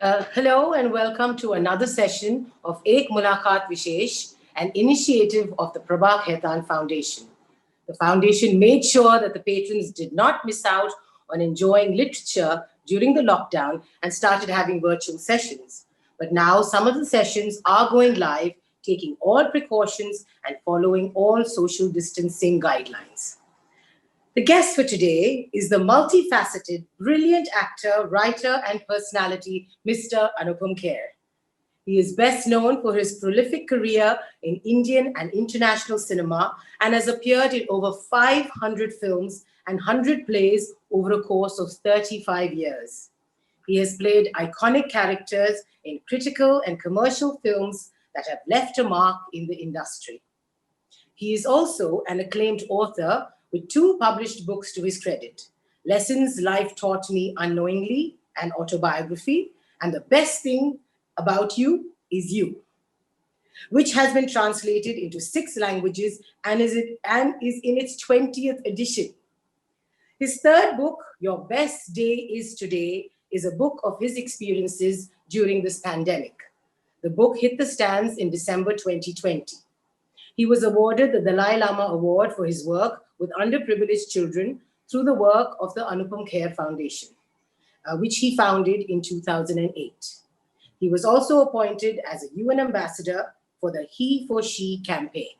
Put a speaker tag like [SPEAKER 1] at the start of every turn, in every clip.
[SPEAKER 1] Hello and welcome to another session of Ek Mulakat Vishesh, an initiative of the Prabha Khaitan Foundation. The foundation made sure that the patrons did not miss out on enjoying literature during the lockdown and started having virtual sessions. But now some of the sessions are going live, taking all precautions and following all social distancing guidelines. The guest for today is the multifaceted, brilliant actor, writer, and personality, Mr. Anupam Kher. He is best known for his prolific career in Indian and international cinema and has appeared in over 500 films and 100 plays over a course of 35 years. He has played iconic characters in critical and commercial films that have left a mark in the industry. He is also an acclaimed author with two published books to his credit: Lessons Life Taught Me Unknowingly, an autobiography, and The Best Thing About You Is You, which has been translated into 6 languages and is in its 20th edition. His third book, Your Best Day Is Today, is a book of his experiences during this pandemic. The book hit the stands in December 2020. He was awarded the Dalai Lama Award for his work with underprivileged children through the work of the Anupam Kher Foundation, which he founded in 2008. He was also appointed as a UN ambassador for the He for She campaign.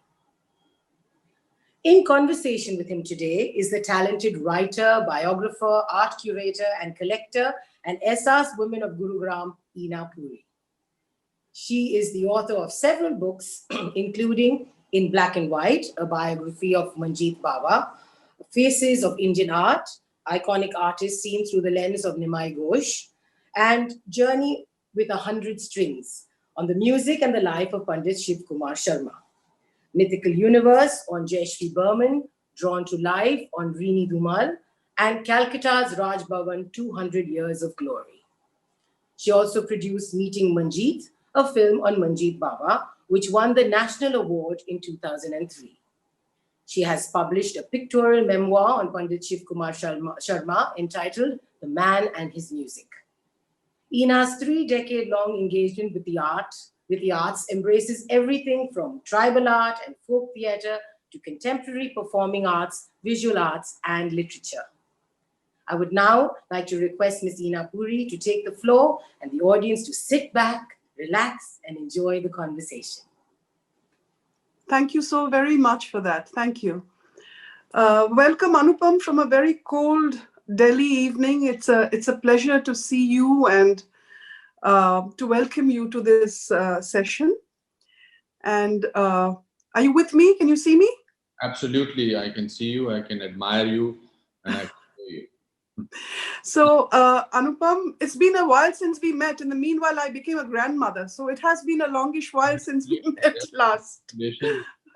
[SPEAKER 1] In conversation with him today is the talented writer, biographer, art curator, and collector, and Esas Women of Gurugram, Ina Puri. She is the author of several books, including In Black and White, a biography of Manjeet Bawa, Faces of Indian Art, iconic artists seen through the lens of Nimai Ghosh, and Journey with 100 Strings, on the music and the life of Pandit Shiv Kumar Sharma. Mythical Universe on Jayashri Burman, Drawn to Life on Rini Dhumal, and Calcutta's Raj Bhavan 200 Years of Glory. She also produced Meeting Manjeet, a film on Manjeet Baba, which won the National Award in 2003. She has published a pictorial memoir on Pandit Shiv Kumar Sharma entitled The Man and His Music. Ina's 3-decade-long engagement with the arts embraces everything from tribal art and folk theatre to contemporary performing arts, visual arts, and literature. I would now like to request Ms. Ina Puri to take the floor and the audience to sit back, relax, and enjoy the conversation.
[SPEAKER 2] Thank you so very much for that. Thank you. Welcome, Anupam, from a very cold Delhi evening. It's a pleasure to see you and to welcome you to this session. And are you with me? Can you see me?
[SPEAKER 3] Absolutely. I can see you. I can admire you. And I can hear you.
[SPEAKER 2] So, Anupam, it's been a while since we met. In the meanwhile, I became a grandmother. So it has been a longish while since we met last.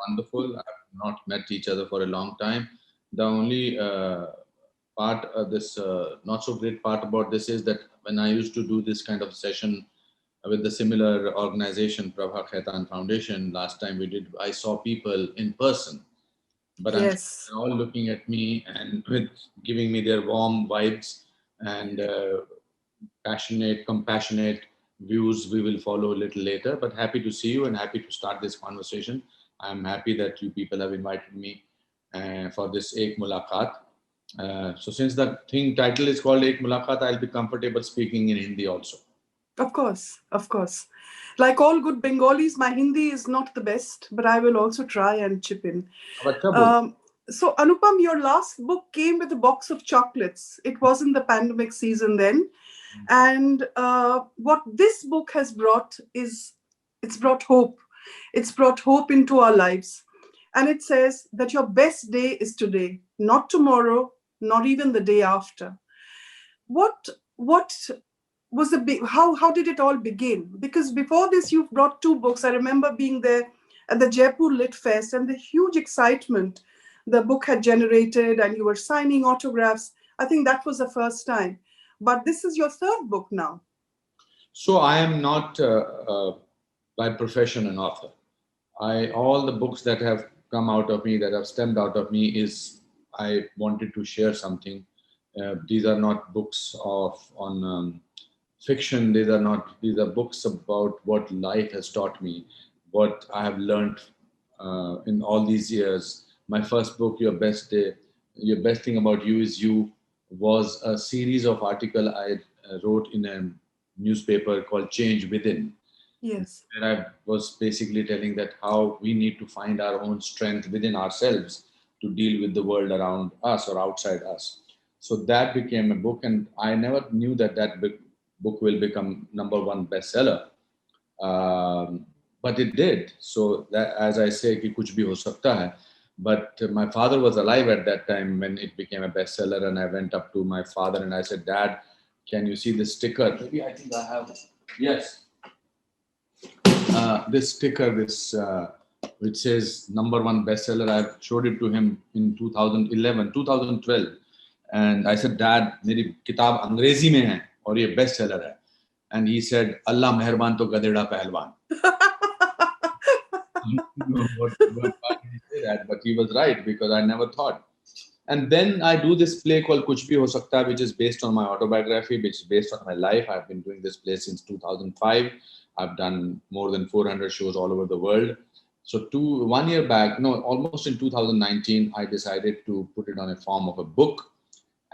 [SPEAKER 3] Wonderful. I've not met each other for a long time. The only part of this, not so great part about this is that when I used to do this kind of session with the similar organization, Prabha Khaitan Foundation, last time we did, I saw people in person. But
[SPEAKER 2] Yes.
[SPEAKER 3] I'm all looking at me and with giving me their warm vibes and passionate, compassionate views we will follow a little later. But happy to see you and happy to start this conversation. I'm happy that you people have invited me for this Ek Mulakat. So since the title is called Ek Mulakat, I'll be comfortable speaking in Hindi also.
[SPEAKER 2] Of course, of course. Like all good Bengalis, my Hindi is not the best, but I will also try and chip in. So, Anupam, your last book came with a box of chocolates. It wasn't the pandemic season then. And what this book has brought is, it's brought hope. It's brought hope into our lives. And it says that your best day is today, not tomorrow, not even the day after. What was the big, how did it all begin? Because before this, you've brought 2 books. I remember being there at the Jaipur Lit Fest and the huge excitement the book had generated, and you were signing autographs. I think that was the first time. But this is your 3rd book now.
[SPEAKER 3] So I am not by profession an author. All the books that have come out of me, that have stemmed out of me, is I wanted to share something. These are not books on fiction. These are books about what life has taught me, what I have learned in all these years. My first book, Your Best Thing About You Is You, was a series of articles I wrote in a newspaper called Change Within.
[SPEAKER 2] Yes.
[SPEAKER 3] And I was basically telling that how we need to find our own strength within ourselves to deal with the world around us or outside us. So that became a book, and I never knew that book will become number one bestseller. But it did. So that, as I say, कि कुछ भी हो सकता है. But my father was alive at that time when it became a bestseller, and I went up to my father and I said, "Dad, can you see this sticker?" Maybe I think I have. Yes, this sticker, which says number one bestseller. I showed it to him in 2011, 2012, and I said, "Dad, मेरी किताब अंग्रेजी में है और ये bestseller है." And he said, "Allah मेहरबान तो गधेड़ा पहलवान." I don't know why did he say that, but he was right because I never thought. And then I do this play called Kuch Bhi Ho Sakta, which is based on my autobiography, which is based on my life. I've been doing this play since 2005. I've done more than 400 shows all over the world. So 1 year back, no, almost in 2019, I decided to put it on a form of a book.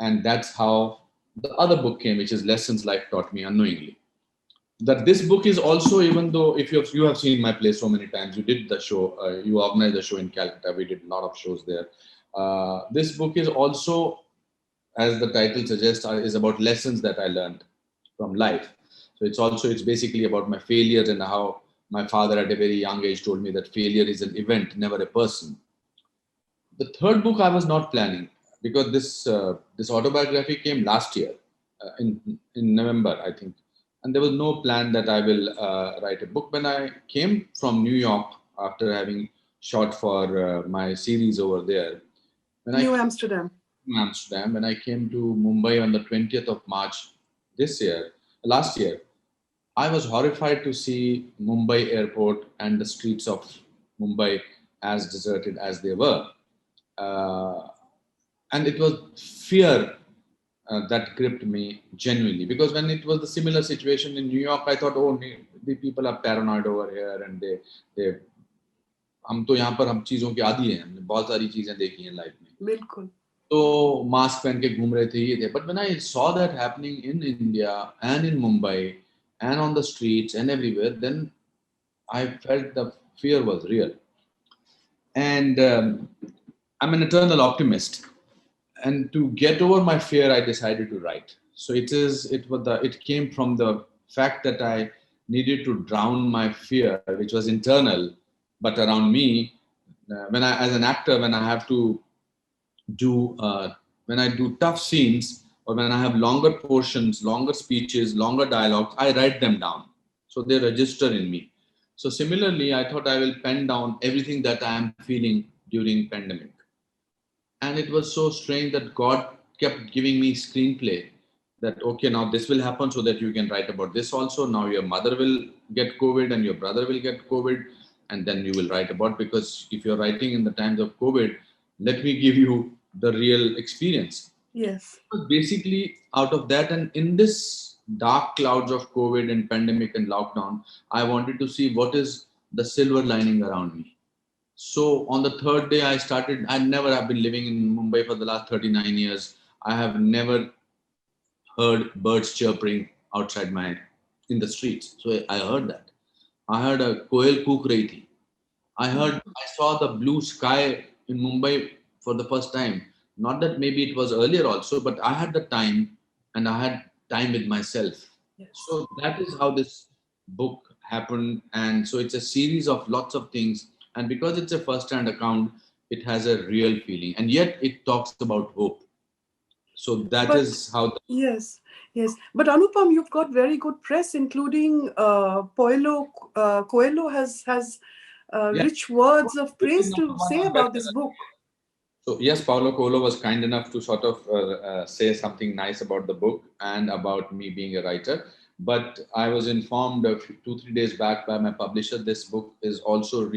[SPEAKER 3] And that's how the other book came, which is Lessons Life Taught Me Unknowingly. That this book is also, even though if you have seen my play so many times, you did the show, you organized the show in Calcutta, we did a lot of shows there. This book is also, as the title suggests, is about lessons that I learned from life. So it's basically about my failures and how my father at a very young age told me that failure is an event, never a person. The third book I was not planning, because this autobiography came last year in November, I think, and there was no plan that I will write a book. When I came from New York after having shot for my series over there, when I
[SPEAKER 2] New Amsterdam.
[SPEAKER 3] Amsterdam, when I came to Mumbai on the 20th of March last year, I was horrified to see Mumbai airport and the streets of Mumbai as deserted as they were. Uh, and it was fear that gripped me genuinely, because when it was the similar situation in New York, I thought, oh, the people are paranoid over here, and they हम तो यहाँ पर हम चीजों के आदी हैं, हमने बहुत सारी चीजें देखी हैं लाइफ में,
[SPEAKER 2] बिल्कुल.
[SPEAKER 3] तो मास्क पहन के घूम रहे थे, ये थे. But when I saw that happening in India and in Mumbai and on the streets and everywhere, then I felt the fear was real. And I'm an eternal optimist. And to get over my fear, I decided to write. So it came from the fact that I needed to drown my fear, which was internal, but around me. As an actor, when I have to do when I do tough scenes, or when I have longer portions, longer speeches, longer dialogues, I write them down. So they register in me. So similarly, I thought I will pen down everything that I am feeling during pandemic. And it was so strange that God kept giving me screenplay that, okay, now this will happen so that you can write about this also. Now your mother will get COVID and your brother will get COVID, and then you will write about, because if you're writing in the times of COVID, let me give you the real experience.
[SPEAKER 2] Yes.
[SPEAKER 3] Basically, out of that, and in this dark clouds of COVID and pandemic and lockdown, I wanted to see what is the silver lining around me. So on the third day, I never have been living in Mumbai for the last 39 years. I have never heard birds chirping in the streets. So I heard that. I heard a koel kook rahi thi. I saw the blue sky in Mumbai for the first time. Not that maybe it was earlier also, but I had the time, and I had time with myself.
[SPEAKER 2] Yes.
[SPEAKER 3] So that is how this book happened. And so it's a series of lots of things. And because it's a first-hand account, it has a real feeling. And yet it talks about hope. So that is how.
[SPEAKER 2] Yes, yes. But Anupam, you've got very good press, including Coelho has rich words of praise to say about this book.
[SPEAKER 3] So yes, Paulo Coelho was kind enough to sort of say something nice about the book and about me being a writer. But I was informed 2-3 days back by my publisher, this book is also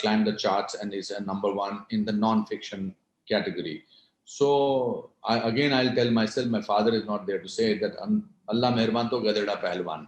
[SPEAKER 3] climbed the charts and is a number one in the non-fiction category. So I'll tell myself, my father is not there to say that Allah mehirban to gadeda pehlwan.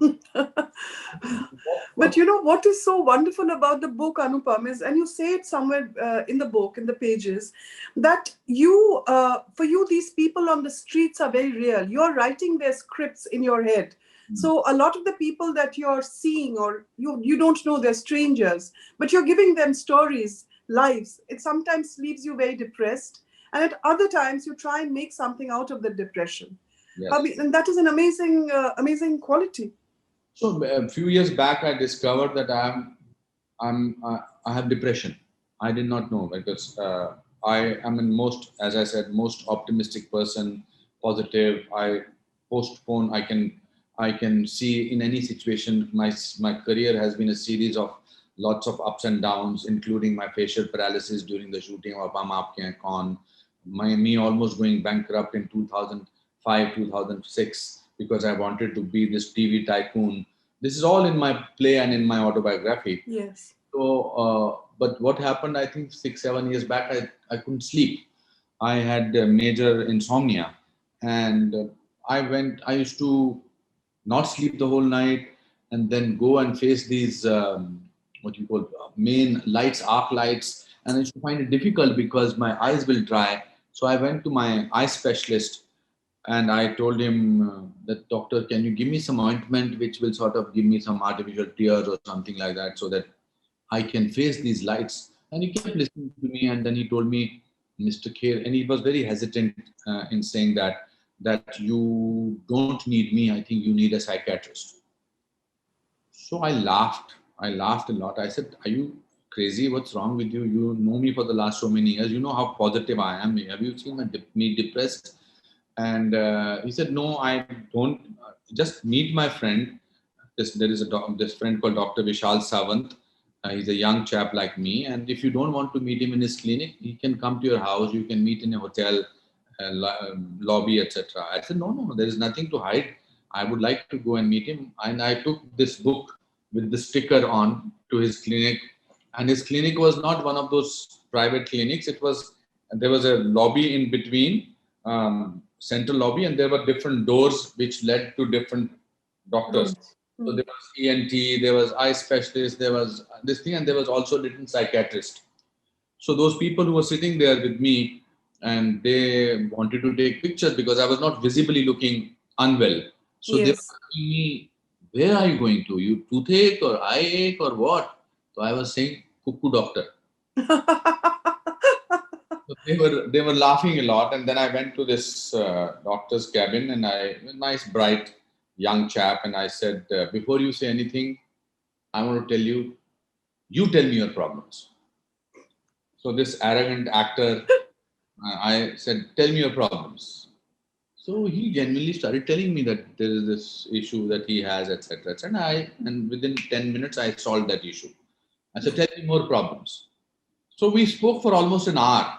[SPEAKER 2] But you know what is so wonderful about the book, Anupam, is, and you say it somewhere in the book, in the pages, that you, for you, these people on the streets are very real. You're writing their scripts in your head. So a lot of the people that you're seeing, or you don't know, they're strangers, but you're giving them stories, lives. It sometimes leaves you very depressed, and at other times you try and make something out of the depression.
[SPEAKER 3] Yes.
[SPEAKER 2] I mean, and that is an amazing quality.
[SPEAKER 3] So a few years back, I discovered that I have depression. I did not know because I am in as I said, most optimistic person, positive. I postpone. I can see in any situation. My career has been a series of lots of ups and downs, including my facial paralysis during the shooting of Hum Aapke Hain Kaun, me almost going bankrupt in 2005, 2006 because I wanted to be this TV tycoon. This is all in my play and in my autobiography.
[SPEAKER 2] Yes.
[SPEAKER 3] So, but what happened, I think 6, 7 years back, I couldn't sleep. I had major insomnia, and I used to not sleep the whole night and then go and face these, what you call main lights, arc lights. And I used to find it difficult because my eyes will dry. So I went to my eye specialist and I told him that, doctor, can you give me some ointment which will sort of give me some artificial tears or something like that so that I can face these lights. And he kept listening to me, and then he told me, Mr. Kher, and he was very hesitant in saying that you don't need me. I think you need a psychiatrist. So I laughed. I laughed a lot. I said, "Are you crazy? What's wrong with you? You know me for the last so many years. You know how positive I am. Have you seen me depressed?" And he said, "No, I don't. Just meet my friend. There is this friend called Dr. Vishal Savant. He's a young chap like me. And if you don't want to meet him in his clinic, he can come to your house. You can meet in a hotel lobby, etc." I said, no, there is nothing to hide. I would like to go and meet him. And I took this book with the sticker on to his clinic. And his clinic was not one of those private clinics. There was a lobby in between, central lobby, and there were different doors which led to different doctors. So there was ENT, there was eye specialist, there was this thing, and there was also a little psychiatrist. So those people who were sitting there with me, and they wanted to take pictures because I was not visibly looking unwell. So they were asking me, where are you going to? You toothache or eye ache or what? So I was saying, cuckoo doctor. So they were laughing a lot, and then I went to this doctor's cabin, and a nice bright young chap, and I said, before you say anything, I want to tell you, you tell me your problems. So this arrogant actor, I said, tell me your problems. So he genuinely started telling me that there is this issue that he has, etc., etc. And within 10 minutes, I solved that issue. I said, tell me more problems. So we spoke for almost an hour,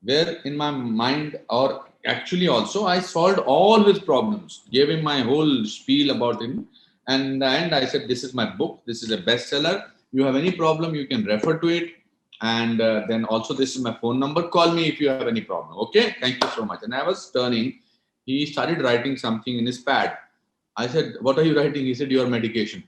[SPEAKER 3] where in my mind, or actually also, I solved all his problems, gave him my whole spiel about him. And in the end, I said, this is my book. This is a bestseller. You have any problem, you can refer to it. And then also, this is my phone number. Call me if you have any problem. Okay, thank you so much. And I was turning. He started writing something in his pad. I said, what are you writing? He said, your medication.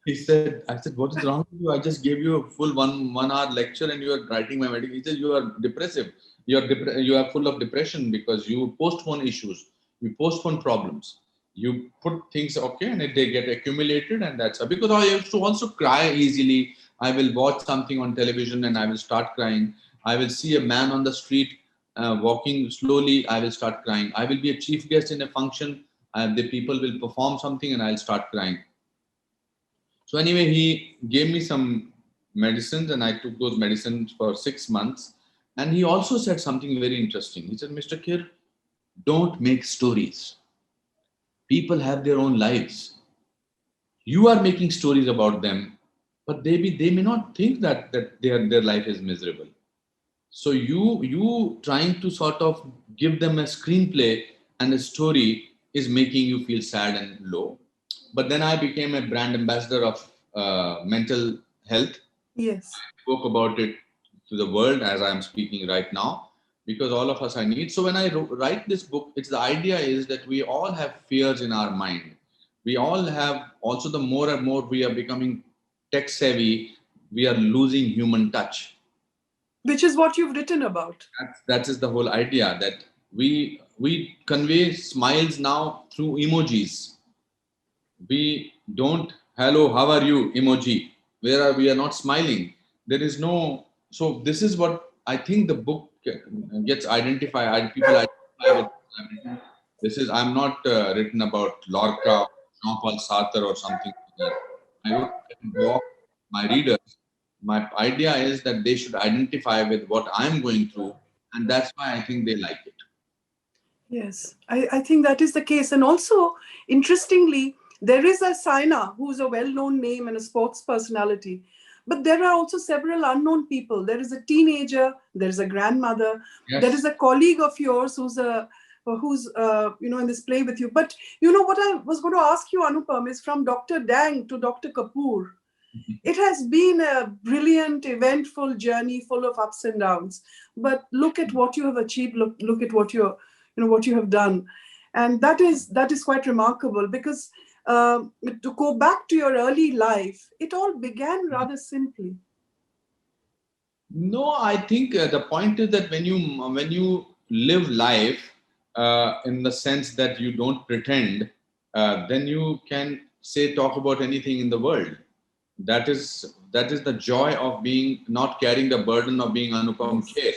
[SPEAKER 3] I said, what is wrong with you? I just gave you a full one hour lecture and you are writing my medication. He said, you are depressive. You are full of depression because you postpone issues. You postpone problems. You put things, okay, and they get accumulated, and that's because I used to also cry easily. I will watch something on television and I will start crying. I will see a man on the street walking slowly. I will start crying. I will be a chief guest in a function. The people will perform something and I'll start crying. So anyway, he gave me some medicines and I took those medicines for 6 months. And he also said something very interesting. He said, Mr. Kher, don't make stories. People have their own lives. You are making stories about them, but they may not think that their life is miserable. So you trying to sort of give them a screenplay and a story is making you feel sad and low. But then I became a brand ambassador of mental health.
[SPEAKER 2] Yes.
[SPEAKER 3] I spoke about it to the world as I am speaking right now, because all of us are need. So when I write this book, it's the idea is that we all have fears in our mind. We all have also, the more and more we are becoming tech savvy, we are losing human touch.
[SPEAKER 2] Which is what you've written about.
[SPEAKER 3] That is the whole idea, that we convey smiles now through emojis. We don't hello, how are you emoji. Where are we are not smiling. There is no. So this is what I think the book gets identified. People identify with. This is, I'm not written about Lorca, Jean-Paul Sartre or something like that. I would walk my readers. My idea is that they should identify with what I'm going through, and that's why I think they like it.
[SPEAKER 2] Yes, I think that is the case. And also, interestingly, there is a Saina who's a well-known name and a sports personality. But there are also several unknown people. There is a teenager, there is a grandmother,
[SPEAKER 3] Yes.
[SPEAKER 2] there is a colleague of yours who's in this play with you. But what I was going to ask you, Anupam, is from Dr. Dang to Dr. Kapoor. It has been a brilliant, eventful journey full of ups and downs. But look at what you have achieved. Look at what what you have done, and that is quite remarkable. Because to go back to your early life, it all began rather simply.
[SPEAKER 3] No, I think the point is that when you live life in the sense that you don't pretend, then you can talk about anything in the world. That is the joy of being not carrying the burden of being Anupam Kher.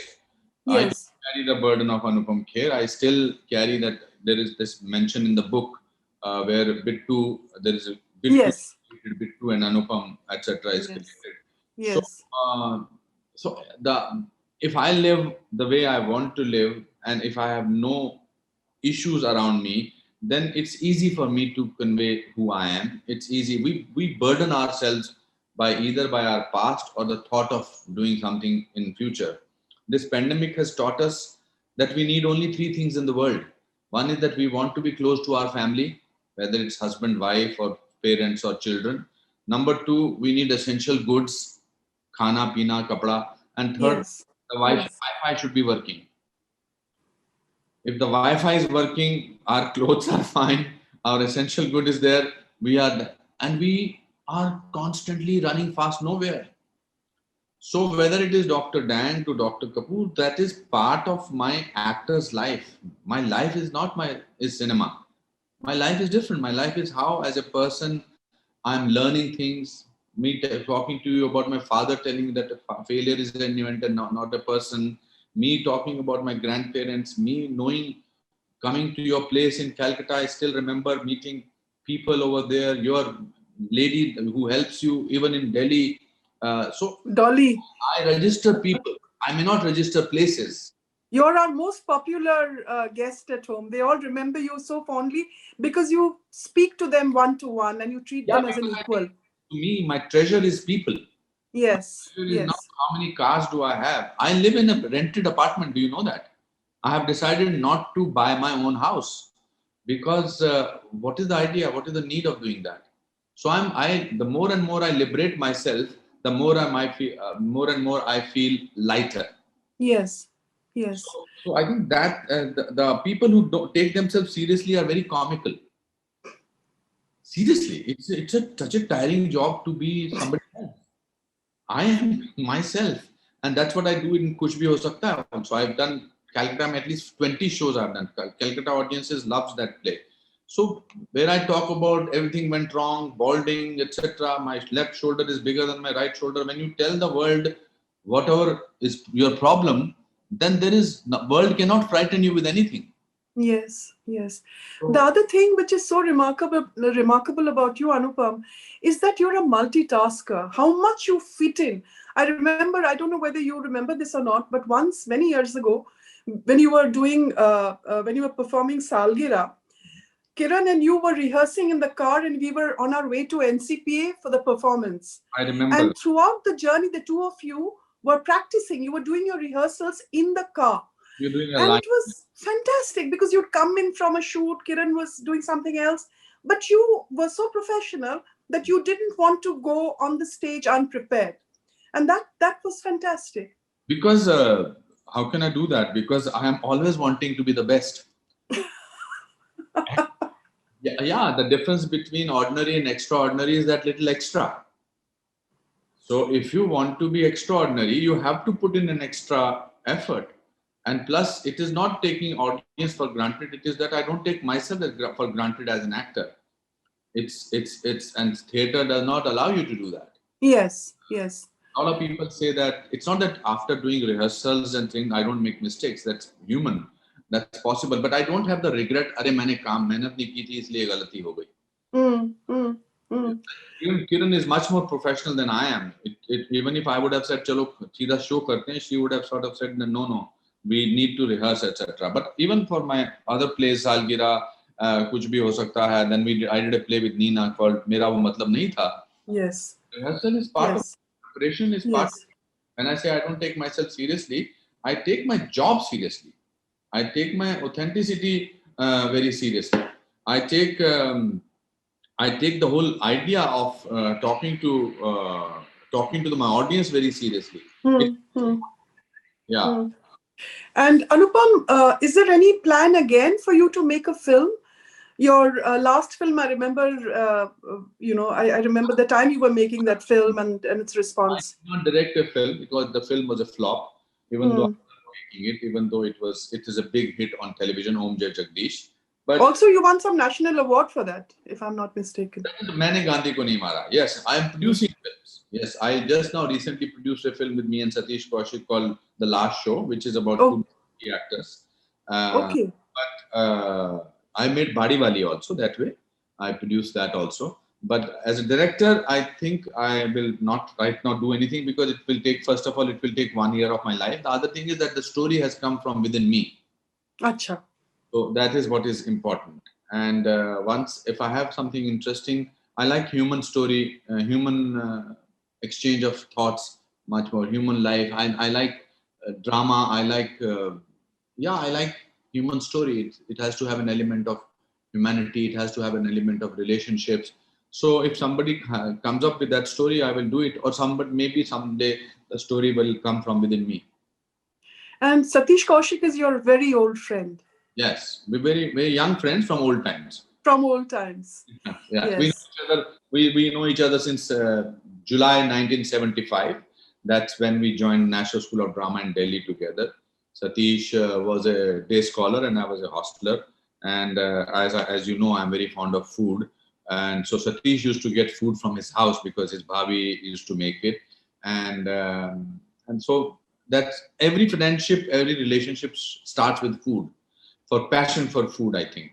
[SPEAKER 3] I don't
[SPEAKER 2] Yes.
[SPEAKER 3] carry the burden of Anupam Kher. I still carry that. There is this mention in the book where Bittu, there is a Bittu,
[SPEAKER 2] Yes.
[SPEAKER 3] Bittu and Anupam, etc. is
[SPEAKER 2] Yes.
[SPEAKER 3] created. So,
[SPEAKER 2] Yes.
[SPEAKER 3] so if I live the way I want to live, and if I have no issues around me, then it's easy for me to convey who I am. It's easy. We burden ourselves by either by our past or the thought of doing something in future. This pandemic has taught us that we need only three things in the world. One is that we want to be close to our family, whether it's husband, wife, or parents or children. Number two, we need essential goods, khana, pina, kapda. And third,
[SPEAKER 2] Yes.
[SPEAKER 3] the
[SPEAKER 2] Yes.
[SPEAKER 3] Wi-Fi should be working. If the Wi-Fi is working, our clothes are fine, our essential good is there, and we are constantly running fast nowhere. So whether it is Dr. Dan to Dr. Kapoor, that is part of my actor's life. My life is not is cinema. My life is different. My life is how, as a person, I'm learning things. Me talking to you about my father telling me that failure is an event and not a person. Me talking about my grandparents. Me knowing, coming to your place in Calcutta. I still remember meeting people over there. Your lady who helps you even in Delhi. So
[SPEAKER 2] Dolly,
[SPEAKER 3] I register people. I may not register places.
[SPEAKER 2] you're our most popular guest at home. They all remember you so fondly because you speak to them one to one and you treat
[SPEAKER 3] Yeah,
[SPEAKER 2] them as an
[SPEAKER 3] because I think
[SPEAKER 2] equal.
[SPEAKER 3] to me, my treasure is people. My
[SPEAKER 2] Yes.
[SPEAKER 3] treasure is not
[SPEAKER 2] Yes.
[SPEAKER 3] how many cars do I have. I live in a rented apartment. Do you know that? I have decided not to buy my own house because what is the idea? What is the need of doing that? So the more and more I liberate myself, the more I might feel, more and more I feel lighter.
[SPEAKER 2] Yes. Yes.
[SPEAKER 3] So I think that the people who don't take themselves seriously are very comical. Seriously, such a tiring job to be somebody else. I am myself, and that's what I do in Kuch Bhi Ho Sakta Hai also. I've done Calcutta, at least 20 shows I've done. Calcutta audiences loves that play. So where I talk about everything went wrong, balding, etc. My left shoulder is bigger than my right shoulder. When you tell the world whatever is your problem, then the world cannot frighten you with anything.
[SPEAKER 2] Yes, yes. The
[SPEAKER 3] So,
[SPEAKER 2] other thing which is so remarkable about you, Anupam, is that you're a multitasker. How much you fit in. I remember, I don't know whether you remember this or not, but once, many years ago, when you were when you were performing Salgira, Kiran and you were rehearsing in the car and we were on our way to NCPA for the performance.
[SPEAKER 3] I remember
[SPEAKER 2] And throughout the journey, the two of you were practicing. You were doing your rehearsals in the car.
[SPEAKER 3] you're doing a
[SPEAKER 2] And
[SPEAKER 3] line.
[SPEAKER 2] it was fantastic because you'd come in from a shoot, Kiran was doing something else, but you were so professional that you didn't want to go on the stage unprepared. And that was fantastic.
[SPEAKER 3] Because how can I do that? Because I am always wanting to be the best. Yeah, the difference between ordinary and extraordinary is that little extra. So if you want to be extraordinary, you have to put in an extra effort. And plus, it is not taking audience for granted. It is that I don't take myself for granted as an actor. And theater does not allow you to do that.
[SPEAKER 2] Yes, yes.
[SPEAKER 3] A lot of people say that it's not that after doing rehearsals and things I don't make mistakes. That's human. That's possible. But I don't have the regret. अरे मैंने काम मेहनत नहीं की थी इसलिए गलती हो गई.
[SPEAKER 2] Mm, mm, mm.
[SPEAKER 3] Kiran is much more professional than I am. Even if I would have said, "Chalo, सीधा show करते हैं," she would have sort of said, "No, no, we need to rehearse, etc." But even for my other plays, सालगिरह, कुछ भी हो सकता है. Then I did a play with Nina called मेरा वो मतलब नहीं था.
[SPEAKER 2] Yes.
[SPEAKER 3] Rehearsal is part of
[SPEAKER 2] Yes.
[SPEAKER 3] preparation. Is part.
[SPEAKER 2] Yes.
[SPEAKER 3] When I say I don't take myself seriously, I take my job seriously. I take my authenticity very seriously. I take the whole idea of talking to my audience very seriously. Yeah.
[SPEAKER 2] And Anupam, is there any plan again for you to make a film? Your last film, I remember, I remember the time you were making that film and its
[SPEAKER 3] I
[SPEAKER 2] response.
[SPEAKER 3] did not direct a film because the film was a flop, even though I was making it, even though it is a big hit on television, Om Jai Jagdish. But
[SPEAKER 2] also, you won some national award for that, if I'm not mistaken.
[SPEAKER 3] Maine Gandhi ko nahi mara. Yes, I am producing films. Yes, I just now recently produced a film with me and Satish Kaushik called The Last Show, which is about two actors.
[SPEAKER 2] Okay.
[SPEAKER 3] But I made Badi Wali also that way. I produced that also. But as a director, I think I will not right now do anything because it will take, first of all, it will take 1 year of my life. The other thing is that the story has come from within me.
[SPEAKER 2] Acha.
[SPEAKER 3] So that is what is important. And if I have something interesting, I like human story, human exchange of thoughts, much more human life. I like drama. I like human story. It has to have an element of humanity. It has to have an element of relationships. So if somebody comes up with that story, I will do it. Or maybe someday the story will come from within me.
[SPEAKER 2] And Satish Kaushik is your very old friend.
[SPEAKER 3] Yes, we're very, very young friends from old times.
[SPEAKER 2] From old times.
[SPEAKER 3] Yeah,
[SPEAKER 2] Yes.
[SPEAKER 3] we know each other since July 1975. That's when we joined National School of Drama in Delhi together. Satish was a day scholar and I was a hostler. And as you know, I'm very fond of food. And so Satish used to get food from his house because his bhabi used to make it. And so that's every friendship, every relationship starts with food. For passion for food, I think.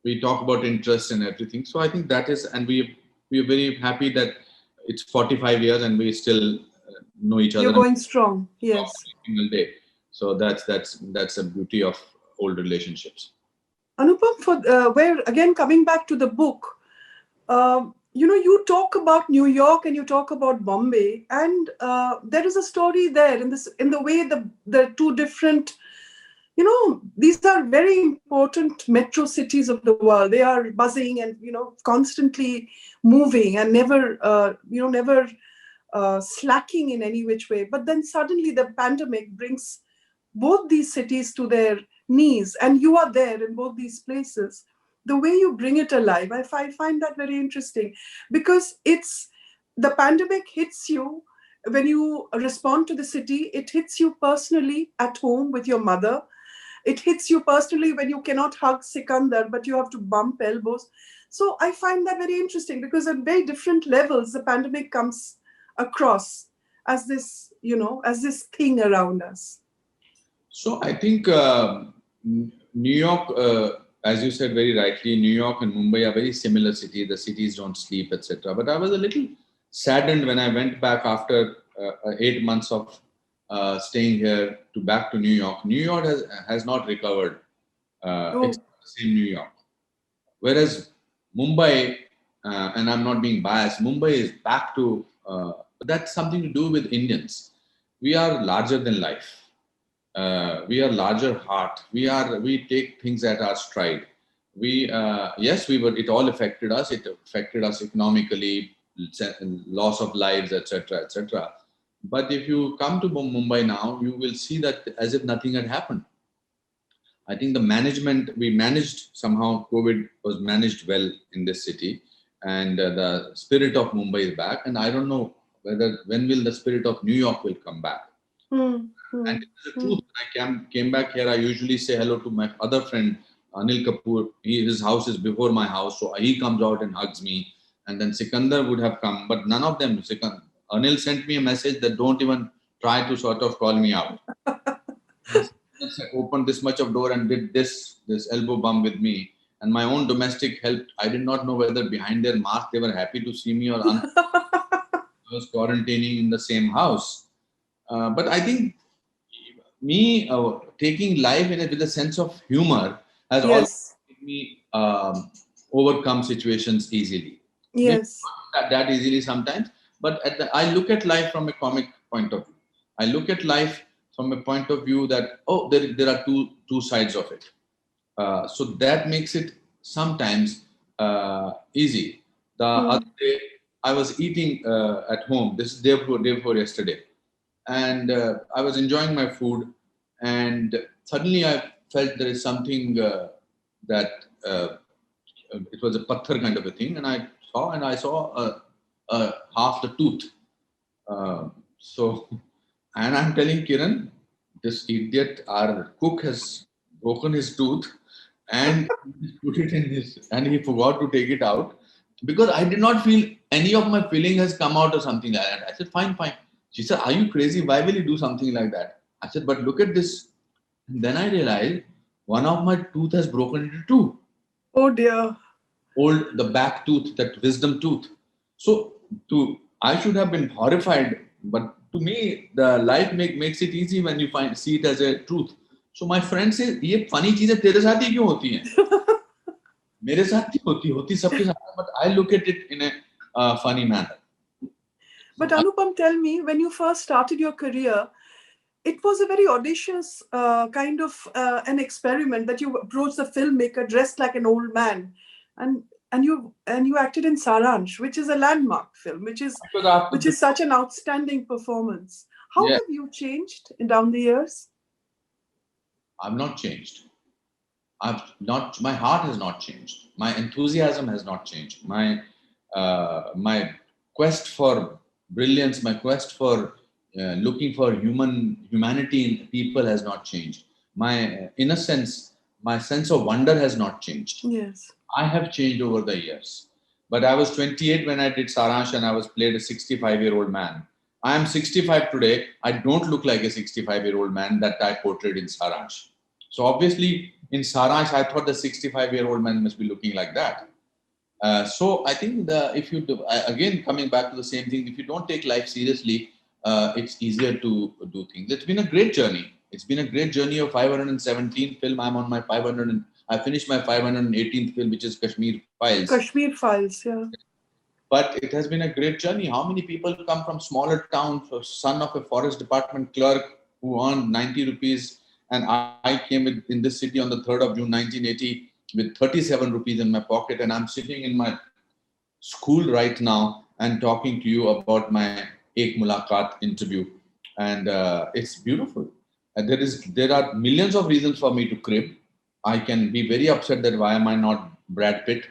[SPEAKER 3] We talk about interest and everything. So I think that is, and we are very happy that it's 45 years and we still know each other.
[SPEAKER 2] You're going strong. Yes.
[SPEAKER 3] Every single day. So that's a beauty of old relationships.
[SPEAKER 2] Anupam, where again coming back to the book, you talk about New York and you talk about Bombay, and there is a story there in the way the two different. These are very important metro cities of the world. They are buzzing and, constantly moving and never slacking in any which way. But then suddenly the pandemic brings both these cities to their knees, and you are there in both these places. The way you bring it alive, I find that very interesting, because the pandemic hits you when you respond to the city. It hits you personally at home with your mother. It hits you personally when you cannot hug Sikandar, but you have to bump elbows. So I find that very interesting, because at very different levels, the pandemic comes across as this thing around us.
[SPEAKER 3] So I think New York, as you said very rightly, New York and Mumbai are very similar cities. The cities don't sleep, etc. But I was a little saddened when I went back after 8 months of staying here back to New York. New York has not recovered. It's not the same New York. Whereas Mumbai, and I'm not being biased, Mumbai is back to. That's something to do with Indians. We are larger than life. We are larger heart. We take things at our stride. It all affected us. It affected us economically, loss of lives, etc., etc. But if you come to Mumbai now, you will see that as if nothing had happened. I think the management, we managed somehow, COVID was managed well in this city, and the spirit of Mumbai is back. And I don't know when will the spirit of New York will come back.
[SPEAKER 2] Hmm.
[SPEAKER 3] And it is the truth. When I came back here, I usually say hello to my other friend, Anil Kapoor. His house is before my house, so he comes out and hugs me. And then Sikandar would have come, but none of them. Anil sent me a message that don't even try to sort of call me out. Just opened this much of door and did this elbow bump with me. And my own domestic helped. I did not know whether behind their mask they were happy to see me or I was quarantining in the same house. But I think me taking life in it with a sense of humor has always
[SPEAKER 2] Yes.
[SPEAKER 3] made me overcome situations easily. Maybe
[SPEAKER 2] Yes.
[SPEAKER 3] not that easily sometimes, but I look at life from a comic point of view. I look at life from a point of view that, oh, there are two sides of it. So that makes it sometimes easy. The other day, I was eating at home. This is day before yesterday, and I was enjoying my food, and suddenly I felt there is something that it was a patthar kind of a thing, and I saw half the tooth. So, and I'm telling Kiran, this idiot, our cook has broken his tooth and put it in his, and he forgot to take it out because I did not feel any of my feeling has come out or something like that. I said, fine, fine. She said, are you crazy? Why will you do something like that? I said, but look at this. And then I realized one of my tooth has broken into two.
[SPEAKER 2] Oh dear.
[SPEAKER 3] The back tooth, that wisdom tooth. So I should have been horrified, but to me, the life makes it easy when you see it as a truth. So my friend says, ये funny चीजें तेरे साथ ही क्यों होती हैं? मेरे साथ नहीं होती सबके साथ, but I look at it in a funny manner.
[SPEAKER 2] But Anupam, tell me, when you first started your career, it was a very audacious kind of an experiment that you approached the filmmaker dressed like an old man, and you acted in Saransh, which is a landmark film, which is such an outstanding performance. How have you changed down the years?
[SPEAKER 3] I've not changed. My heart has not changed. My enthusiasm has not changed. My quest for brilliance, my quest for looking for humanity in people has not changed. My innocence, my sense of wonder has not changed.
[SPEAKER 2] Yes.
[SPEAKER 3] I have changed over the years. But I was 28 when I did Saransh and I was played a 65-year-old man. I am 65 today. I don't look like a 65-year-old man that I portrayed in Saransh. So obviously in Saransh, I thought the 65-year-old man must be looking like that. So I think if you do, again, coming back to the same thing, if you don't take life seriously, it's easier to do things. It's been a great journey. It's been a great journey of 517 film. I'm on my 500. I finished my 518th film, which is Kashmir Files.
[SPEAKER 2] Kashmir Files, yeah.
[SPEAKER 3] But it has been a great journey. How many people come from smaller towns, son of a forest department clerk who earned 90 rupees, and I came in this city on the 3rd of June 1980 with 37 rupees in my pocket, and I'm sitting in my school right now and talking to you about my Ek Mulakat interview, and it's beautiful. There are millions of reasons for me to crib. I can be very upset that why am I not Brad Pitt.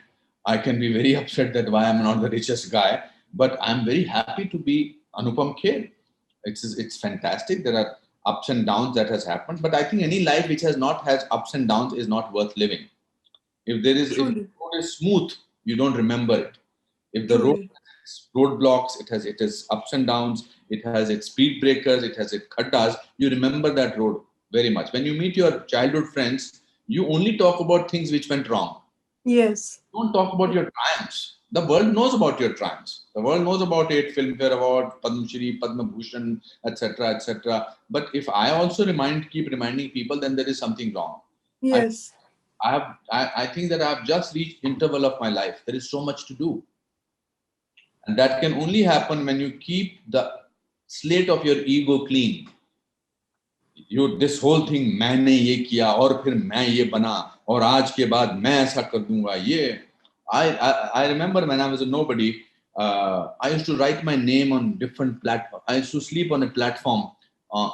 [SPEAKER 3] I can be very upset that why I'm not the richest guy, but I'm very happy to be Anupam Kher. It's fantastic. There are ups and downs that has happened, but I think any life which has not has ups and downs is not worth living. If the road is smooth, you don't remember it. If the road has roadblocks, it has ups and downs, it has its speed breakers, it has its khaddas, you remember that road very much. When you meet your childhood friends, you only talk about things which went wrong.
[SPEAKER 2] Yes.
[SPEAKER 3] Don't talk about your triumphs. The world knows about your triumphs. The world knows about 8 Filmfare Award, Padma Shri, Padma Bhushan, etc., etc. But if I also keep reminding people, then there is something wrong.
[SPEAKER 2] Yes.
[SPEAKER 3] I think that I've just reached interval of my life. There is so much to do. And that can only happen when you keep the slate of your ego clean. This whole thing, मैंने ये किया और फिर मैं ये बना और आज के बाद मैं ऐसा कर दूंगा ये. I remember when I was a nobody, I used to write my name on different platforms. I used to sleep on a platform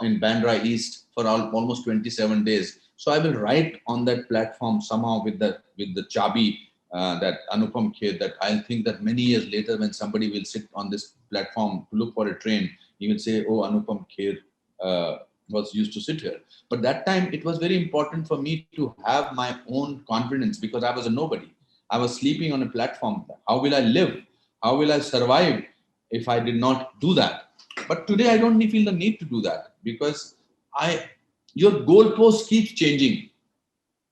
[SPEAKER 3] in Bandra East for almost 27 days. So I will write on that platform somehow with the chabi that Anupam Kher, that I'll think that many years later when somebody will sit on this platform to look for a train, he will say, oh, Anupam Kher was used to sit here. But that time it was very important for me to have my own confidence because I was a nobody. I was sleeping on a platform. How will I live? How will I survive if I did not do that? But today I don't feel the need to do that because your goalpost keeps changing.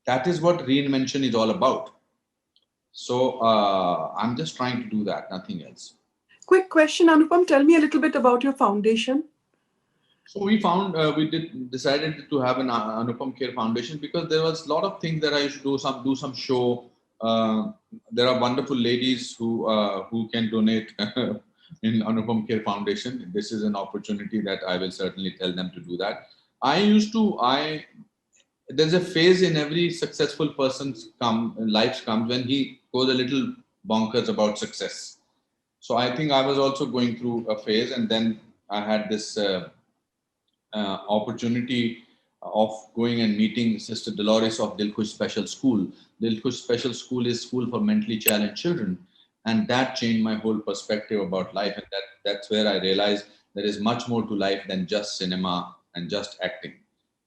[SPEAKER 3] That is what reinvention is all about. So I'm just trying to do that, nothing else.
[SPEAKER 2] Quick question, Anupam. Tell me a little bit about your foundation.
[SPEAKER 3] So we found decided to have an Anupam Kher Foundation because there was a lot of things that I should do some show. There are wonderful ladies who can donate in Anupam Kher Foundation. This is an opportunity that I will certainly tell them to do that. There's a phase in every successful person's life comes when he goes a little bonkers about success. So I think I was also going through a phase, and then I had this opportunity of going and meeting Sister Dolores of Dilkhush Special School. Dilkhush Special School is school for mentally challenged children, and that changed my whole perspective about life. And that's where I realized there is much more to life than just cinema and just acting.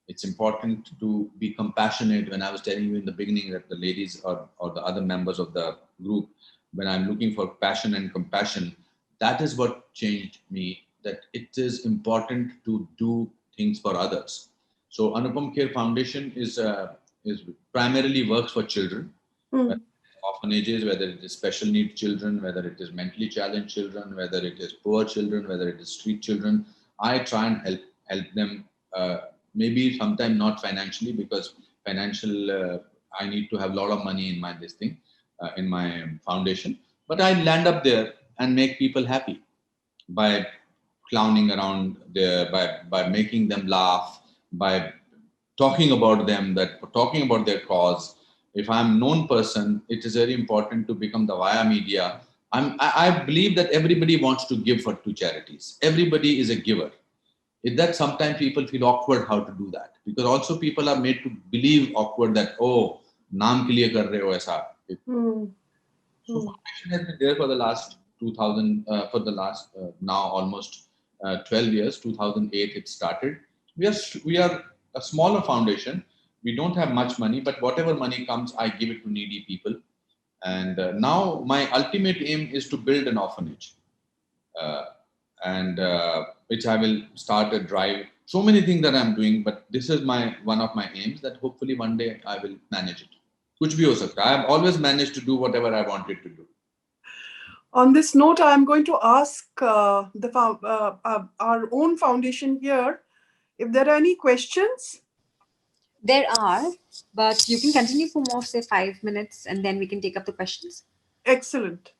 [SPEAKER 3] It's important to be compassionate. When I was telling you in the beginning that the ladies or the other members of the group, when I'm looking for passion and compassion, that is what changed me, that it is important to do things for others. So Anupam Kher Foundation is primarily works for children, orphanages, whether it is special needs children, whether it is mentally challenged children, whether it is poor children, whether it is street children. I try and help them. Maybe sometime not financially, because financial I need to have a lot of money in my in my foundation. But I land up there and make people happy by clowning around there, by making them laugh, by talking about them, talking about their cause. If I'm a known person, it is very important to become the via media. I believe that everybody wants to give to charities. Everybody is a giver. Is that sometimes people feel awkward how to do that, because also people are made to believe awkward that, oh, naam ke liye kar rahe ho aisa. So foundation has been there for the last 2000 for the last now almost 12 years. 2008 it started. We are a smaller foundation. We don't have much money, but whatever money comes, I give it to needy people. And now my ultimate aim is to build an orphanage. Uh, and which I will start a drive. So many things that I'm doing, but this is one of my aims, that hopefully one day I will manage it. Kuch bhi ho sakta. I have always managed to do whatever I wanted to do.
[SPEAKER 2] On this note, I'm going to ask our own foundation here if there are any questions.
[SPEAKER 4] There are, but you can continue for more, say 5 minutes, and then we can take up the questions.
[SPEAKER 2] Excellent.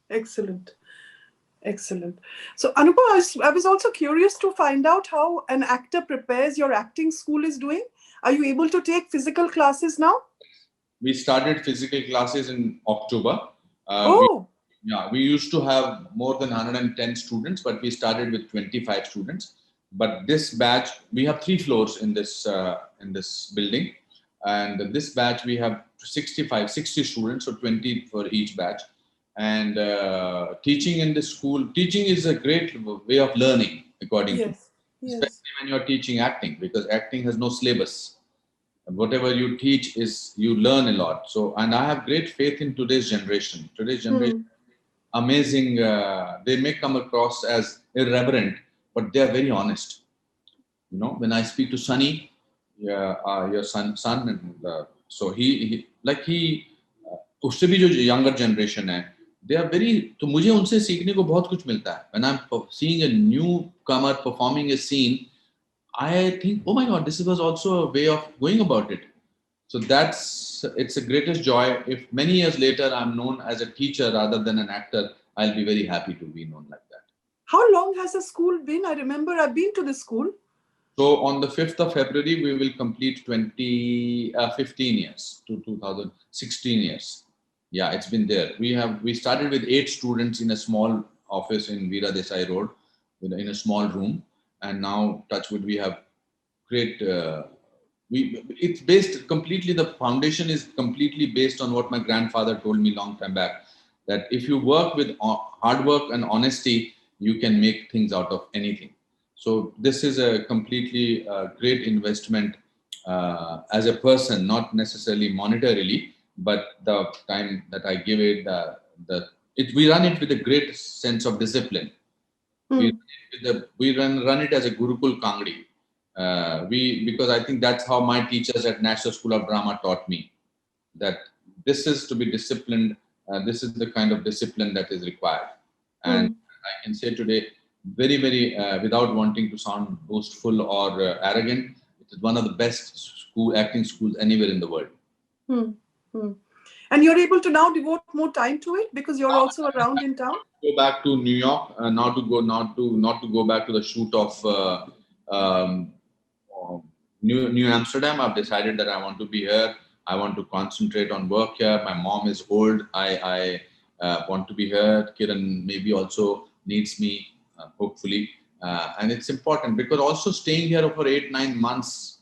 [SPEAKER 2] So, Anupam, I was also curious to find out how an actor prepares. Your acting school is doing. Are you able to take physical classes now?
[SPEAKER 3] We started physical classes in October. We used to have more than 110 students, but we started with 25 students. But this batch, we have 3 floors in this building, and this batch we have 60 students, so 20 for each batch. And teaching in the school, teaching is a great way of learning, according to me, especially when you're teaching acting, because acting has no syllabus. Whatever you teach is, you learn a lot. So, and I have great faith in today's generation. Amazing. They may come across as irreverent, but they are very honest. You know, when I speak to Sunny, your son, and so he उससे भी जो younger generation है, they are very, तो मुझे उनसे सीखने को बहुत कुछ मिलता है. When I'm seeing a newcomer performing a scene, I think, oh my God, this was also a way of going about it. So it's the greatest joy. If many years later I'm known as a teacher rather than an actor, I'll be very happy to be known like that.
[SPEAKER 2] How long has the school been? I remember I've been to the school.
[SPEAKER 3] So on the 5th of February, we will complete 15 years to 2016 years. Yeah, it's been there. We started with 8 students in a small office in Veera Desai Road in a small room. And now, touchwood, we have great. It's based completely. The foundation is completely based on what my grandfather told me long time back. That if you work with hard work and honesty, you can make things out of anything. So this is a completely great investment as a person, not necessarily monetarily, but the time that I give it, we run it with a great sense of discipline. We run it as a Gurukul Kangdi. Because I think that's how my teachers at National School of Drama taught me, that this is to be disciplined. This is the kind of discipline that is required. And I can say today, very, very, without wanting to sound boastful or arrogant, it is one of the best acting schools anywhere in the world.
[SPEAKER 2] And you're able to now devote more time to it because you're also around in town.
[SPEAKER 3] Go back to New York, not to go back to the shoot of New Amsterdam. I've decided that I want to be here. I want to concentrate on work here. My mom is old. I want to be here. Kiran maybe also needs me, hopefully. And it's important because also staying here for 8-9 months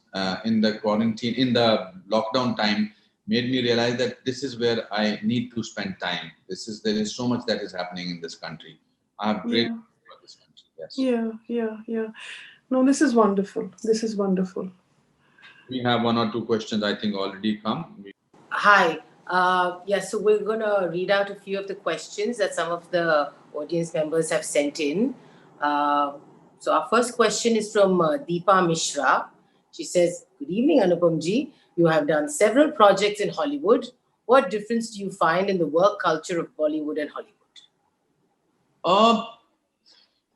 [SPEAKER 3] in the quarantine, in the lockdown time, made me realize that this is where I need to spend time. There is so much that is happening in this country. I have great for this country. Yes.
[SPEAKER 2] Yeah. No, this is wonderful. This is wonderful.
[SPEAKER 3] We have 1 or 2 questions, I think, already come.
[SPEAKER 1] Hi. So we're going to read out a few of the questions that some of the audience members have sent in. So our first question is from Deepa Mishra. She says, "Good evening, Anupam ji. You have done several projects in Hollywood. What difference do you find in the work culture of Bollywood and Hollywood?"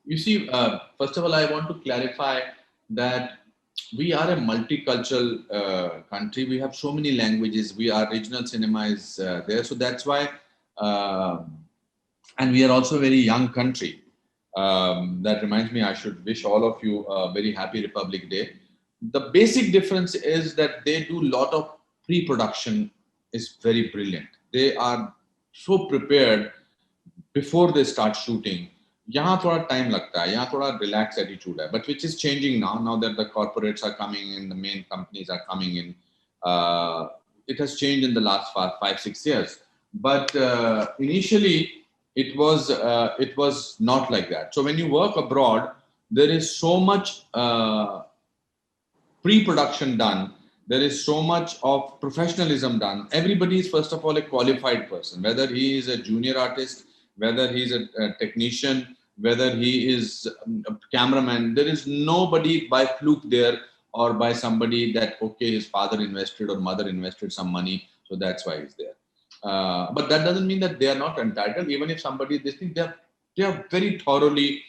[SPEAKER 3] You see, first of all, I want to clarify that we are a multicultural country. We have so many languages. Regional cinema is there. So that's why, and we are also a very young country. That reminds me, I should wish all of you a very happy Republic Day. The basic difference is that they do a lot of pre-production is very brilliant. They are so prepared before they start shooting. यहाँ थोड़ा time लगता है, यहाँ थोड़ा relaxed attitude है, but which is changing now that the corporates are coming in, the main companies are coming in. It has changed in the last 5-6 years, but initially it was not like that. So when you work abroad, there is so much pre-production done. There is so much of professionalism done. Everybody is first of all a qualified person, whether he is a junior artist, whether he's a technician, whether he is a cameraman. There is nobody by fluke there or by somebody that, okay, his father invested or mother invested some money, so that's why he's there. But that doesn't mean that they are not entitled. Even if somebody, they are very thoroughly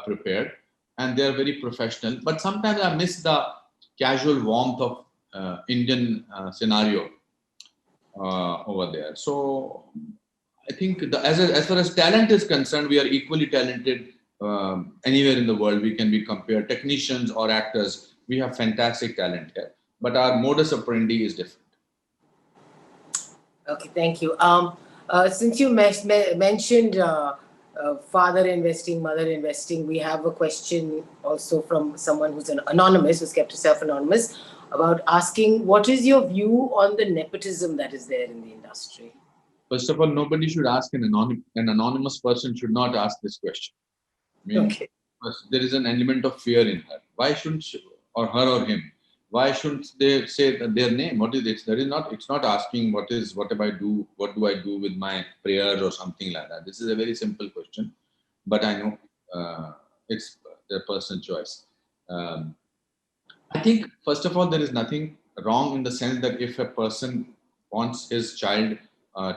[SPEAKER 3] prepared and they are very professional. But sometimes I miss the casual warmth of Indian scenario over there. So I think as far as talent is concerned, we are equally talented anywhere in the world. We can be compared, technicians or actors. We have fantastic talent here, but our modus operandi is different.
[SPEAKER 1] Okay, thank you. Since you mentioned father investing, mother investing, we have a question also from someone who's anonymous, who's kept herself anonymous, about asking, what is your view on the nepotism that is there in the industry?
[SPEAKER 3] First of all, nobody should ask an anonymous person should not ask this question. I mean,
[SPEAKER 1] okay.
[SPEAKER 3] There is an element of fear in her. Why shouldn't she, or her or him? Why shouldn't they say their name? What is it? It's not asking what do I do with my prayers or something like that. This is a very simple question, but I know it's their personal choice. I think, first of all, there is nothing wrong in the sense that if a person wants his child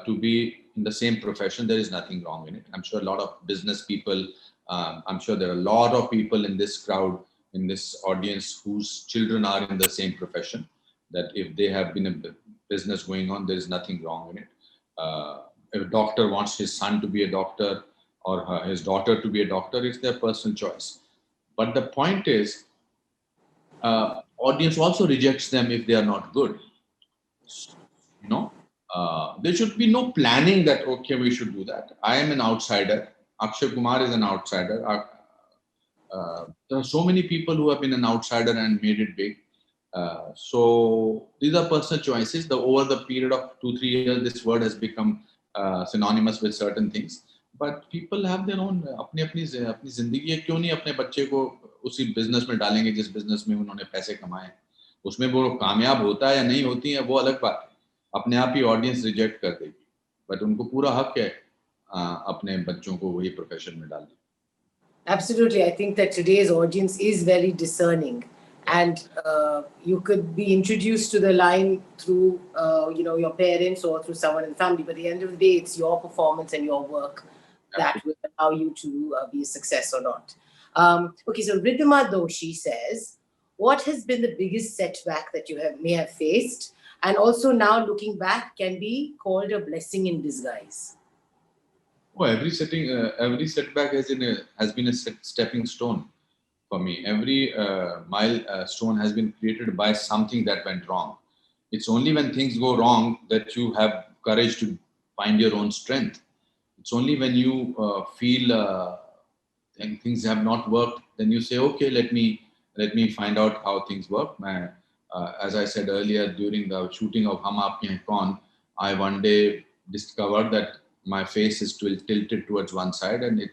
[SPEAKER 3] to be in the same profession, there is nothing wrong in it. I'm sure a lot of business people, I'm sure there are a lot of people in this crowd, in this audience, whose children are in the same profession, that if they have been a business going on, there is nothing wrong in it. If a doctor wants his son to be a doctor or his daughter to be a doctor, it's their personal choice. But the point is, audience also rejects them if they are not good. There should be no planning that, okay, we should do that. I am an outsider. Akshay Kumar is an outsider. There are so many people who have been an outsider and made it big. So these are personal choices. Over the period of 2-3 years, this word has become synonymous with certain things. But people have their own अपनी जिंदगी है, क्यों नहीं अपने बच्चे को उसी business में डालेंगे जिस बिजनेस में उन्होंने पैसे कमाए. उसमें वो कामयाब होता है या नहीं होती है वो अलग बात है. अपने आप ही ऑडियंस रिजेक्ट कर देगी. बट उनको पूरा हक है अपने बच्चों को वही प्रोफेशन में डालने.
[SPEAKER 1] Absolutely. I think that today's audience is very discerning. And you could be introduced to the line through, your parents or through someone in the family. But at the end of the day, it's your performance and your work that will allow you to be a success or not. Okay, so Ridhima Doshi says, what has been the biggest setback that you may have faced? And also now looking back can be called a blessing in disguise.
[SPEAKER 3] Oh, every setback has been a stepping stone for me. Every milestone has been created by something that went wrong. It's only when things go wrong that you have courage to find your own strength. It's only when you feel things have not worked, then you say, okay, let me find out how things work. As I said earlier, during the shooting of Hum Aapke Hain Kaun, I one day discovered that my face is tilted towards one side, and the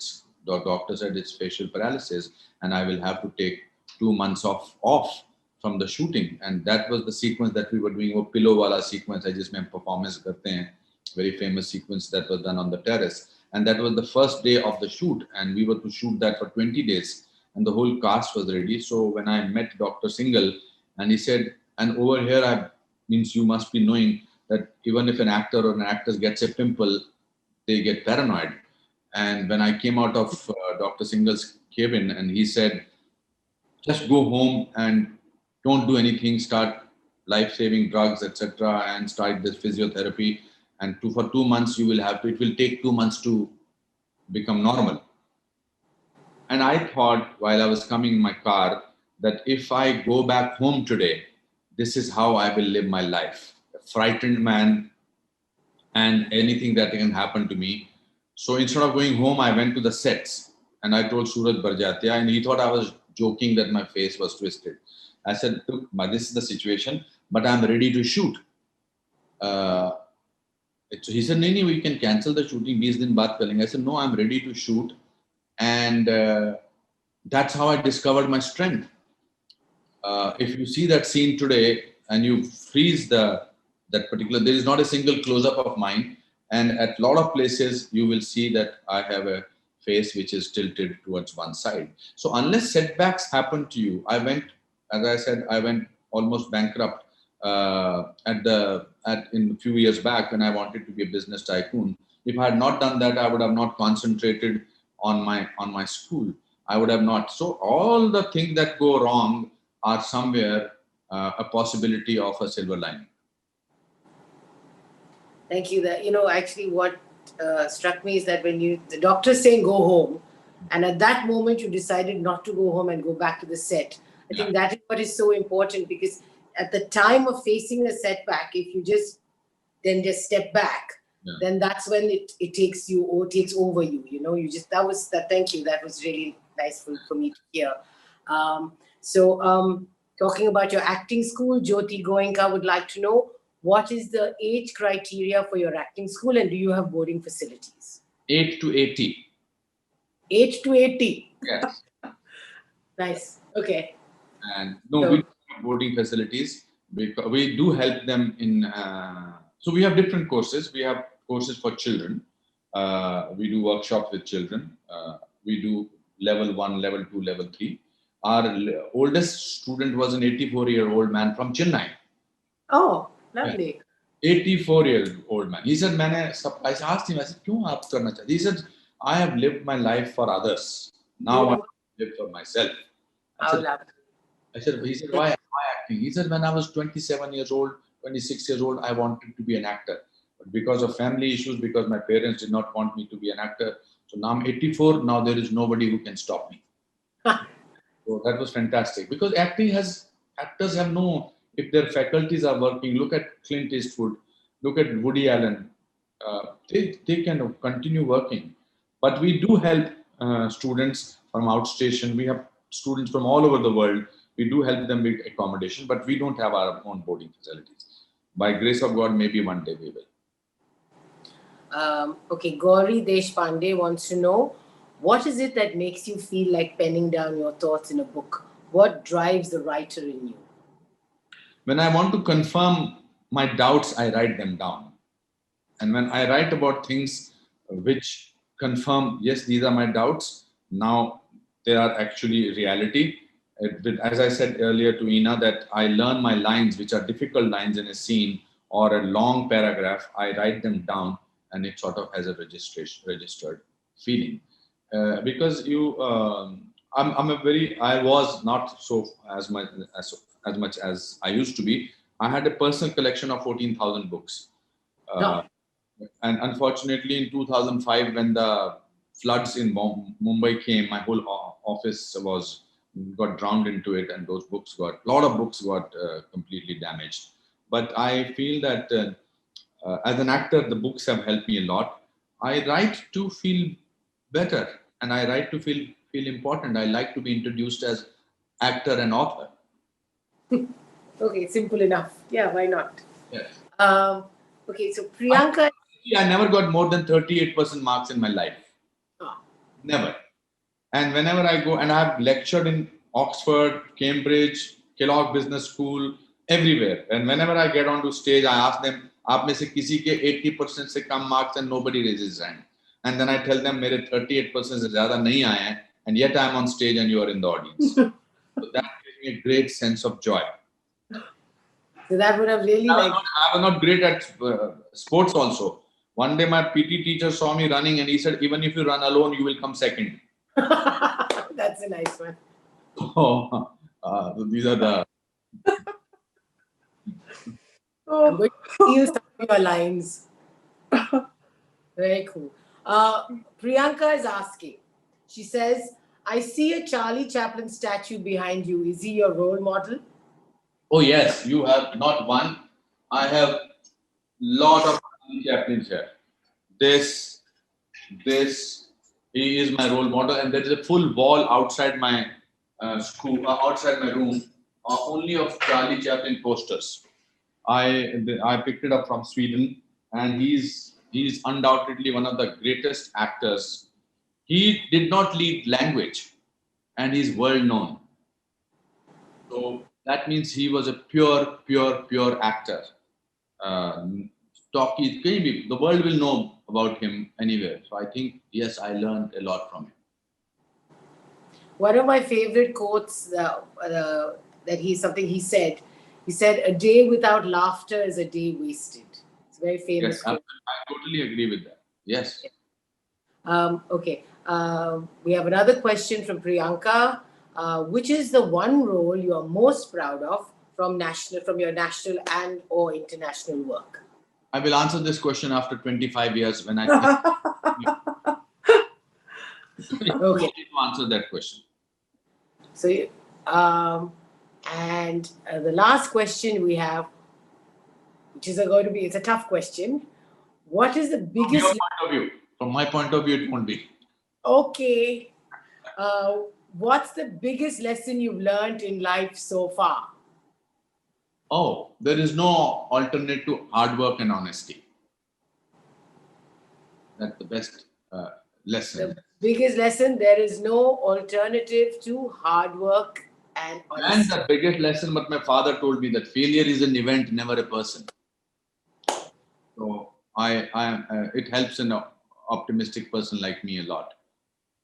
[SPEAKER 3] doctor said it's facial paralysis, and I will have to take 2 months off from the shooting. And that was the sequence that we were doing, a pillow wala sequence, जिसमें हम performance करते हैं, very famous sequence that was done on the terrace. And that was the first day of the shoot, and we were to shoot that for 20 days, and the whole cast was ready. So when I met Dr. Singhal, and he said, and over here means you must be knowing that even if an actor or an actress gets a pimple, they get paranoid. And when I came out of Dr. Singhal's cabin, and he said, just go home and don't do anything, start life-saving drugs, etc., and start this physiotherapy. And for 2 months, it will take 2 months to become normal. And I thought while I was coming in my car that if I go back home today, this is how I will live my life. A frightened man, and anything that can happen to me. So instead of going home, I went to the sets and I told Suraj Barjatia, and he thought I was joking that my face was twisted. I said, look, this is the situation, but I'm ready to shoot. So he said, no, we can cancel the shooting. 20 दिन बाद करेंगे. I said, no, I'm ready to shoot. And that's how I discovered my strength. If you see that scene today and you freeze that particular, there is not a single close-up of mine. And at a lot of places, you will see that I have a face which is tilted towards one side. So unless setbacks happen to you, as I said, I went almost bankrupt in a few years back when I wanted to be a business tycoon. If I had not done that, I would have not concentrated on my school. I would have not. So all the things that go wrong are somewhere a possibility of a silver lining.
[SPEAKER 1] Thank you. Actually what struck me is that when the doctor's saying go home, and at that moment you decided not to go home and go back to the set. I think that is what is so important, because at the time of facing a setback, if you just step back, then that's when it takes over you. Thank you. That was really nice for me to hear. Talking about your acting school, Jyoti Goenka would like to know, what is the age criteria for your acting school, and do you have boarding facilities?
[SPEAKER 3] 8 to 80.
[SPEAKER 2] 8 to 80.
[SPEAKER 3] Yes.
[SPEAKER 1] Nice. Okay.
[SPEAKER 3] And we don't have boarding facilities. We do help them in. So we have different courses. We have courses for children. We do workshops with children. We do level 1, level 2, level 3. Our oldest student was an 84-year-old man from Chennai.
[SPEAKER 1] Oh, lovely.
[SPEAKER 3] 84-year-old man. He said, I asked him, I said, "Kyun aap karna chahte?" He said, I have lived my life for others. Now I live for myself. He said, why acting? He said, when I was 27 years old, 26 years old, I wanted to be an actor. But because of family issues, because my parents did not want me to be an actor, so now I'm 84, now there is nobody who can stop me. So that was fantastic. Because actors have if their faculties are working, look at Clint Eastwood, look at Woody Allen, they can continue working. But we do help students from outstation. We have students from all over the world. We do help them with accommodation, but we don't have our own boarding facilities. By grace of God, maybe one day we will.
[SPEAKER 1] Okay, Gauri Deshpande wants to know, what is it that makes you feel like penning down your thoughts in a book? What drives the writer in you?
[SPEAKER 3] When I want to confirm my doubts, I write them down. And when I write about things which confirm, yes, these are my doubts, now they are actually reality. As I said earlier to Ina, that I learn my lines, which are difficult lines in a scene or a long paragraph, I write them down, and it sort of has a registered feeling. Because I was not so as much as I used to be. I had a personal collection of 14,000 books.
[SPEAKER 1] No.
[SPEAKER 3] And unfortunately, in 2005, when the floods in Mumbai came, my whole office got drowned into it, and a lot of books got completely damaged. But I feel that as an actor, the books have helped me a lot. I write to feel better, and I write to feel important. I like to be introduced as actor and author.
[SPEAKER 1] Okay, simple enough. Yeah, why not?
[SPEAKER 3] Yes.
[SPEAKER 1] Okay, so Priyanka.
[SPEAKER 3] I never got more than 38% marks in my life.
[SPEAKER 1] Oh.
[SPEAKER 3] Never. And whenever I go, and I have lectured in Oxford, Cambridge, Kellogg Business School, everywhere. And whenever I get onto stage, I ask them, आप में से किसी के 80% से कम marks, and nobody raises his hand. And then I tell them, मेरे 38% से ज़्यादा नहीं आए हैं, and yet I am on stage and you are in the audience. So that gives me a great sense of joy.
[SPEAKER 1] So that would have really
[SPEAKER 3] I was not great at sports also. One day my PT teacher saw me running, and he said, even if you run alone, you will come second.
[SPEAKER 1] That's a nice one.
[SPEAKER 3] Oh, these are the...
[SPEAKER 1] I'm going to steal some of your lines. Very cool. Priyanka is asking. She says, I see a Charlie Chaplin statue behind you. Is he your role model?
[SPEAKER 3] Oh, yes. You have not one. I have lot of Charlie Chaplins here. This, he is my role model. And there is a full wall outside my school, outside my room, only of Charlie Chaplin posters. I picked it up from Sweden, and he's undoubtedly one of the greatest actors. He did not lead language, and he's world known. So that means he was a pure actor. The world will know about him anywhere. So I think, yes, I learned a lot from him.
[SPEAKER 1] One of my favorite quotes that he said, a day without laughter is a day wasted. It's a very famous
[SPEAKER 3] Yes,
[SPEAKER 1] quote.
[SPEAKER 3] I totally agree with that. Yes.
[SPEAKER 1] Okay. We have another question from Priyanka. Which is the one role you are most proud of from your national and or international work?
[SPEAKER 3] I will answer this question after 25 years when I
[SPEAKER 1] Okay.
[SPEAKER 3] to answer that question.
[SPEAKER 1] So, and the last question we have, which is it's a tough question. What is the biggest...
[SPEAKER 3] From your point of view. From my point of view, it won't be.
[SPEAKER 1] Okay. What's the biggest lesson you've learned in life so far?
[SPEAKER 3] Oh, there is no alternate to hard work and honesty. That's the best lesson.
[SPEAKER 1] The biggest lesson, there is no alternative to hard work and honesty.
[SPEAKER 3] And the biggest lesson, but my father told me, that failure is an event, never a person. So it helps an optimistic person like me a lot.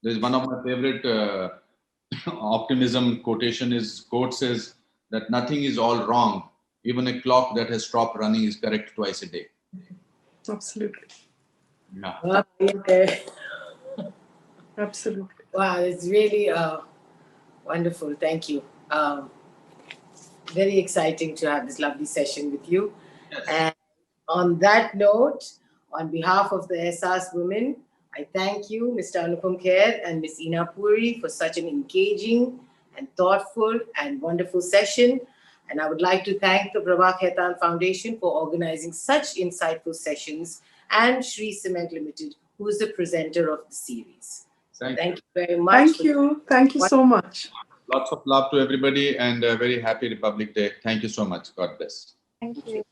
[SPEAKER 3] There's one of my favorite optimism quote says that nothing is all wrong. Even a clock that has stopped running is correct twice a day.
[SPEAKER 2] Absolutely.
[SPEAKER 3] Yeah.
[SPEAKER 1] Okay.
[SPEAKER 2] Absolutely.
[SPEAKER 1] Wow, it's really wonderful. Thank you. Very exciting to have this lovely session with you.
[SPEAKER 3] Yes.
[SPEAKER 1] And on that note, on behalf of the SAS women, I thank you, Mr. Anupam Kher and Ms. Ina Puri, for such an engaging and thoughtful and wonderful session. And I would like to thank the Prabha Khetan Foundation for organizing such insightful sessions, and Shree Cement Limited who is the presenter of the series.
[SPEAKER 3] Thank
[SPEAKER 1] Thank you very much.
[SPEAKER 2] Thank you. Thank you so much.
[SPEAKER 3] Lots of love to everybody and a very happy Republic Day. Thank you so much. God bless.
[SPEAKER 4] Thank you.